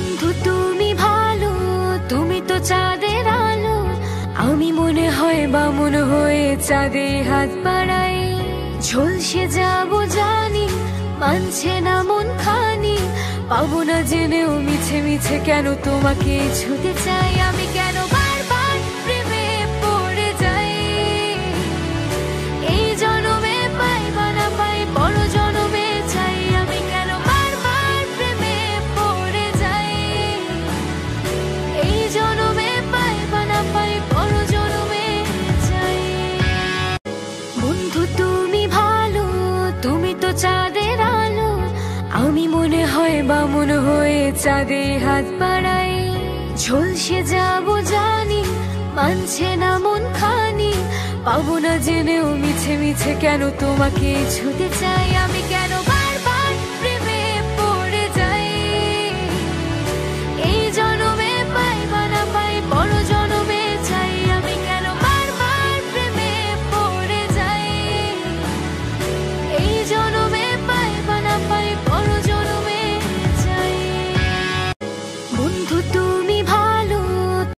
বন্ধু তুমি ভালো, তুমি তো চাঁদের আলো। আমি মনে হয় বামুন হয়ে চাঁদে হাত বাড়াই। ঝলসে যাবো জানি, মানছে না মন খানি। পাবো না জেনেও মিছে মিছে কেন তোমাকে ছুতে চাই। আমি কেন বারবার প্রেমে পড়ে যাই। এই জনমে পাই বা না পাই, বড় জনমে চাই। আমি কেন বারবার প্রেমে পড়ে যাই। এই জনমে পাই বা না পাই, বড় জনমে চাই। বন্ধু তুমি ভালো, তুমি তো চাঁদের আলো। আমি মনে হয় বামুন হয়ে চাঁদে হাত বাড়াই। ঝলসে যাবো জানি, মানছে না মন খানি। পাবো না জেনেও মিছে মিছে কেন তোমাকে ছুতে চাই। আমি কেন